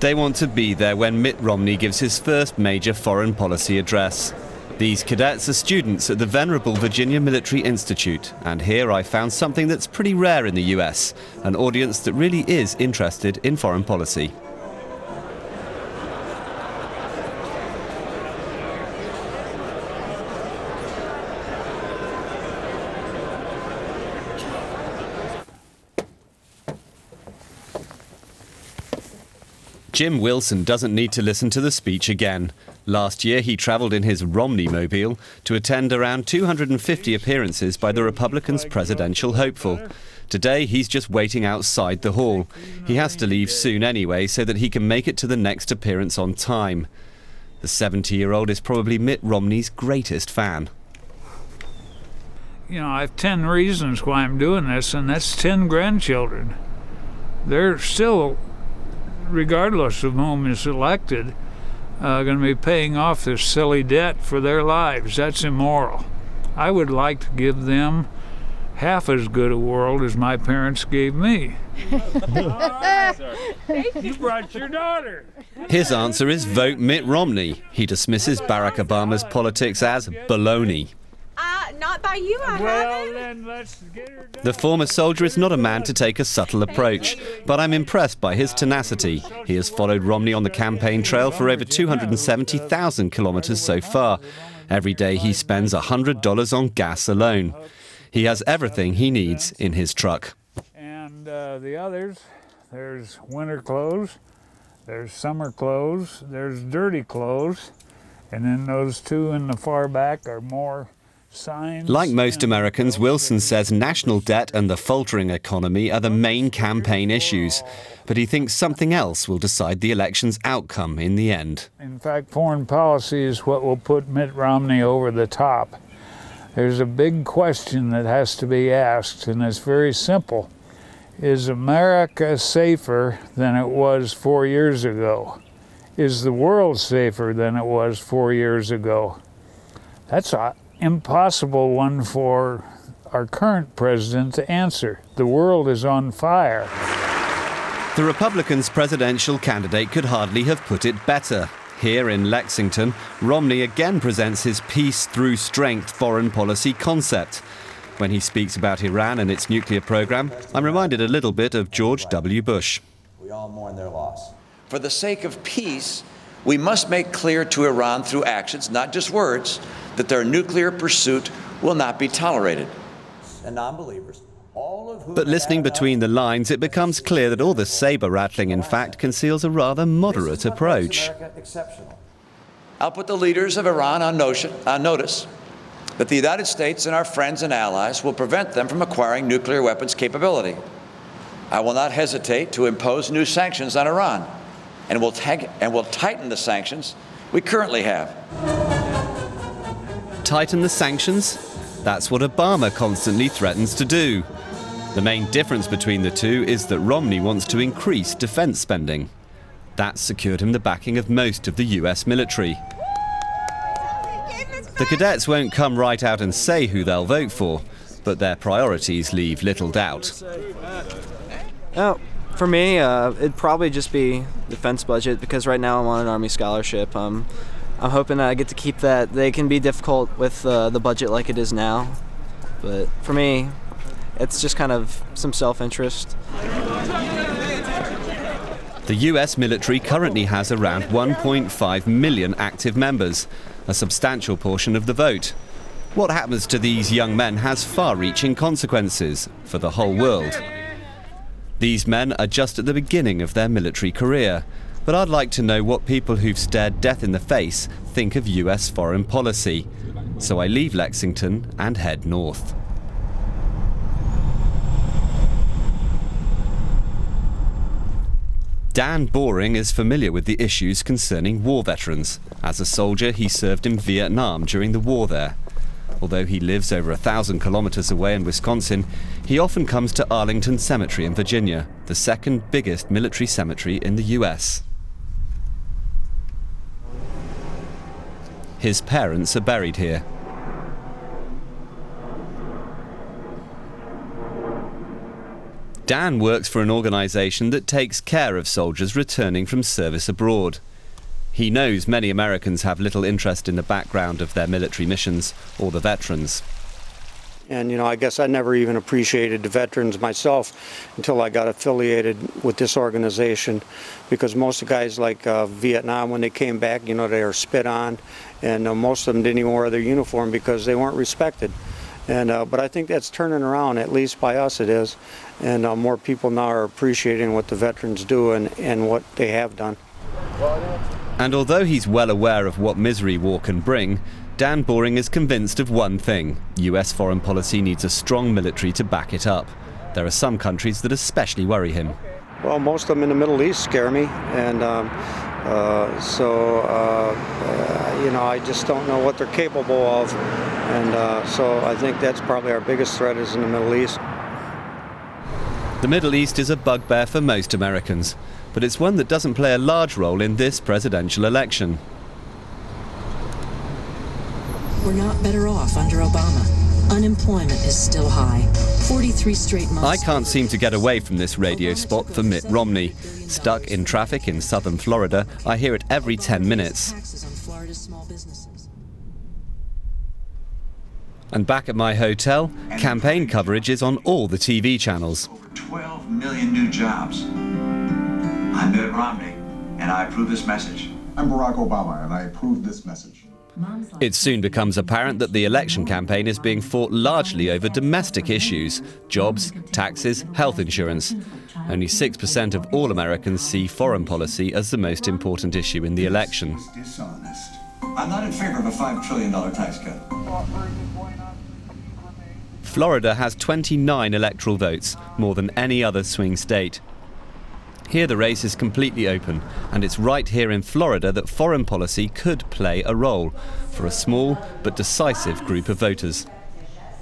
They want to be there when Mitt Romney gives his first major foreign policy address. These cadets are students at the venerable Virginia Military Institute, and here I found something that's pretty rare in the US, an audience that really is interested in foreign policy. Jim Wilson doesn't need to listen to the speech again. Last year he travelled in his Romney-mobile to attend around 250 appearances by the Republicans' presidential hopeful. Today he's just waiting outside the hall. He has to leave soon anyway so that he can make it to the next appearance on time. The 70-year-old is probably Mitt Romney's greatest fan. You know, I have 10 reasons why I'm doing this, and that's 10 grandchildren. They're still, regardless of whom is elected, going to be paying off this silly debt for their lives. That's immoral. I would like to give them half as good a world as my parents gave me. You brought your daughter. His answer is vote Mitt Romney. He dismisses Barack Obama's politics as baloney. Not by you, I haven't. Then let's get her done. The former soldier is not a man to take a subtle approach, but I'm impressed by his tenacity. He has followed Romney on the campaign trail for over 270,000 kilometers so far. Every day he spends $100 on gas alone. He has everything he needs in his truck. And the others, there's winter clothes, there's summer clothes, there's dirty clothes, and then those two in the far back are more signs. Like most Americans, Wilson says national debt and the faltering economy are the main campaign issues. But he thinks something else will decide the election's outcome in the end. In fact, foreign policy is what will put Mitt Romney over the top. There's a big question that has to be asked, and it's very simple. Is America safer than it was 4 years ago? Is the world safer than it was 4 years ago? That's an impossible one for our current president to answer. The world is on fire. The Republicans' presidential candidate could hardly have put it better. Here in Lexington, Romney again presents his peace through strength foreign policy concept. When he speaks about Iran and its nuclear program, I'm reminded a little bit of George W. Bush. We all mourn their loss. For the sake of peace, we must make clear to Iran through actions, not just words, that their nuclear pursuit will not be tolerated. And non-believers, all of whom... But listening between the lines, it becomes clear that all the saber-rattling, in fact, conceals a rather moderate approach. I'll put the leaders of Iran on notice that the United States and our friends and allies will prevent them from acquiring nuclear weapons capability. I will not hesitate to impose new sanctions on Iran, and will tighten the sanctions we currently have. Tighten the sanctions? That's what Obama constantly threatens to do. The main difference between the two is that Romney wants to increase defense spending. That's secured him the backing of most of the US military. The cadets won't come right out and say who they'll vote for, but their priorities leave little doubt. Oh, for me, it'd probably just be defense budget, because right now I'm on an Army scholarship. I'm hoping that I get to keep that. They can be difficult with the budget like it is now, but for me, it's just kind of some self-interest. The US military currently has around 1.5 million active members, a substantial portion of the vote. What happens to these young men has far-reaching consequences for the whole world. These men are just at the beginning of their military career, but I'd like to know what people who've stared death in the face think of US foreign policy. So I leave Lexington and head north. Dan Boring is familiar with the issues concerning war veterans. As a soldier, he served in Vietnam during the war there. Although he lives over 1,000 kilometers away in Wisconsin, he often comes to Arlington Cemetery in Virginia, the second biggest military cemetery in the US. His parents are buried here. Dan works for an organisation that takes care of soldiers returning from service abroad. He knows many Americans have little interest in the background of their military missions or the veterans. And, I guess I never even appreciated the veterans myself until I got affiliated with this organization, because most of the guys like Vietnam, when they came back, they were spit on, and most of them didn't even wear their uniform because they weren't respected. And but I think that's turning around, at least by us it is, and more people now are appreciating what the veterans do and what they have done. And although he's well aware of what misery war can bring, Dan Boring is convinced of one thing: US foreign policy needs a strong military to back it up. There are some countries that especially worry him. Well, most of them in the Middle East scare me, and I just don't know what they're capable of, and so I think that's probably our biggest threat is in the Middle East. The Middle East is a bugbear for most Americans, but it's one that doesn't play a large role in this presidential election. We're not better off under Obama. Unemployment is still high. 43 straight months. I can't seem to get away from this radio spot for Mitt Romney. Stuck in traffic in southern Florida, I hear it every 10 minutes. And back at my hotel, campaign coverage is on all the TV channels. Over 12 million new jobs. I'm Mitt Romney, and I approve this message. I'm Barack Obama, and I approve this message. It soon becomes apparent that the election campaign is being fought largely over domestic issues: jobs, taxes, health insurance. Only 6% of all Americans see foreign policy as the most important issue in the election. Dishonest. I'm not in favor of a $5 trillion tax cut. Florida has 29 electoral votes, more than any other swing state. Here the race is completely open, and it's right here in Florida that foreign policy could play a role for a small but decisive group of voters.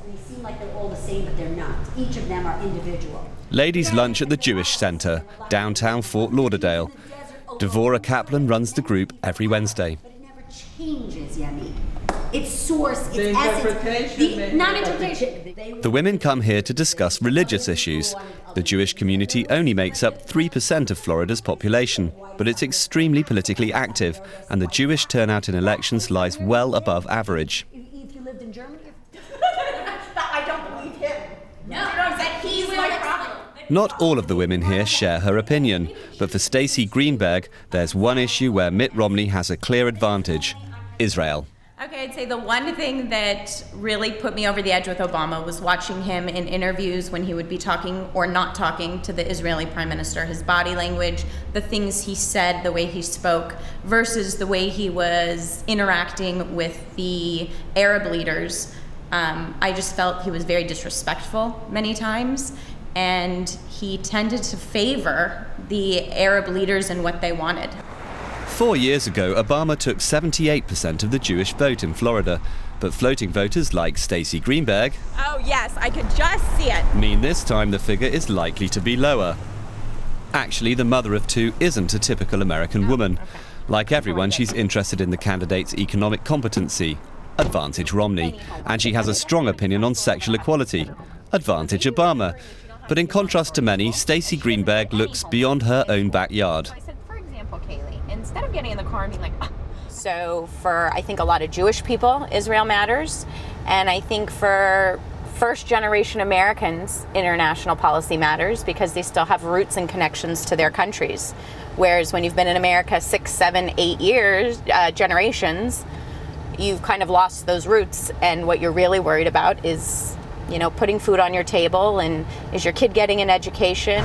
They seem like they're all the same, but they're not. Each of them are individual. Ladies' lunch at the Jewish Center, downtown Fort Lauderdale. Devorah Kaplan runs the group every Wednesday. But it never changes, Yemi. Its source, its essence, not interpretation. The women come here to discuss religious issues. The Jewish community only makes up 3% of Florida's population, but it's extremely politically active, and the Jewish turnout in elections lies well above average. If you lived in Germany, I don't believe him. No, he's my problem. Not all of the women here share her opinion, but for Stacey Greenberg, there's one issue where Mitt Romney has a clear advantage: Israel. Okay, I'd say the one thing that really put me over the edge with Obama was watching him in interviews when he would be talking or not talking to the Israeli prime minister. His body language, the things he said, the way he spoke, versus the way he was interacting with the Arab leaders. I just felt he was very disrespectful many times, and he tended to favor the Arab leaders and what they wanted. 4 years ago, Obama took 78% of the Jewish vote in Florida, but floating voters like Stacey Greenberg, Oh yes, I could just see it. mean this time the figure is likely to be lower. Actually, the mother of two isn't a typical American woman. Like everyone, she's interested in the candidate's economic competency. Advantage Romney. And she has a strong opinion on sexual equality. Advantage Obama. But in contrast to many, Stacey Greenberg looks beyond her own backyard. Instead of getting in the car and being like, oh. So for, I think, a lot of Jewish people, Israel matters. And I think for first-generation Americans, international policy matters because they still have roots and connections to their countries. Whereas when you've been in America 6, 7, 8 years, generations, you've kind of lost those roots. And what you're really worried about is, putting food on your table, and is your kid getting an education?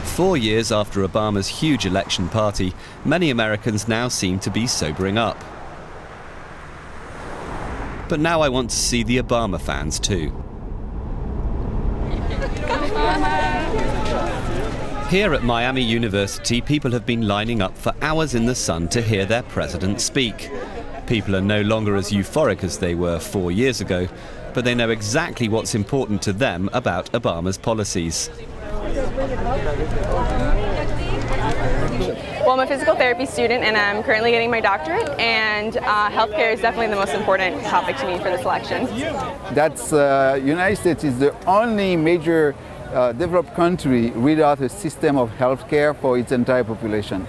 4 years after Obama's huge election party, many Americans now seem to be sobering up. But now I want to see the Obama fans too. Here at Miami University, people have been lining up for hours in the sun to hear their president speak. People are no longer as euphoric as they were 4 years ago, but they know exactly what's important to them about Obama's policies. Well, I'm a physical therapy student and I'm currently getting my doctorate, and healthcare is definitely the most important topic to me for this election. That's United States is the only major developed country without a system of health care for its entire population.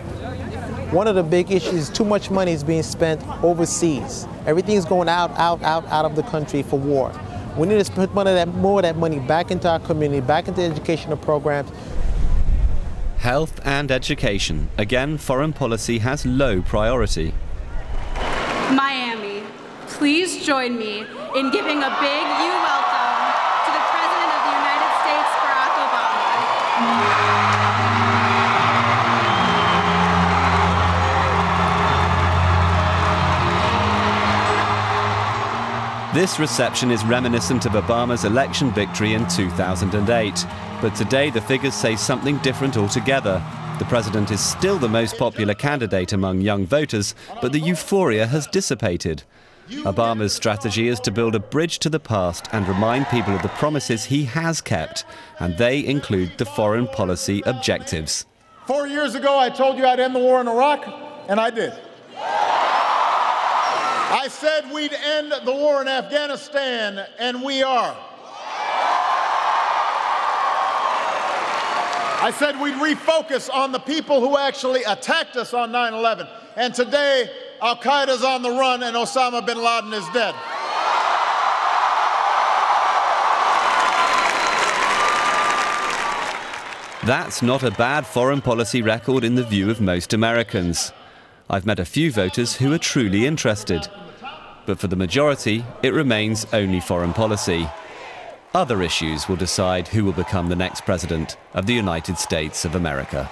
One of the big issues is too much money is being spent overseas. Everything's going out of the country for war. We need to put more of that money back into our community, back into educational programs. Health and education. Again, foreign policy has low priority. Miami, please join me in giving a big welcome to the President of the United States, Barack Obama. This reception is reminiscent of Obama's election victory in 2008. But today the figures say something different altogether. The president is still the most popular candidate among young voters, but the euphoria has dissipated. Obama's strategy is to build a bridge to the past and remind people of the promises he has kept, and they include the foreign policy objectives. 4 years ago, I told you I'd end the war in Iraq, and I did. I said we'd end the war in Afghanistan, and we are. I said we'd refocus on the people who actually attacked us on 9/11. And today, Al-Qaeda's on the run and Osama bin Laden is dead. That's not a bad foreign policy record in the view of most Americans. I've met a few voters who are truly interested. But for the majority, it remains only foreign policy. Other issues will decide who will become the next president of the United States of America.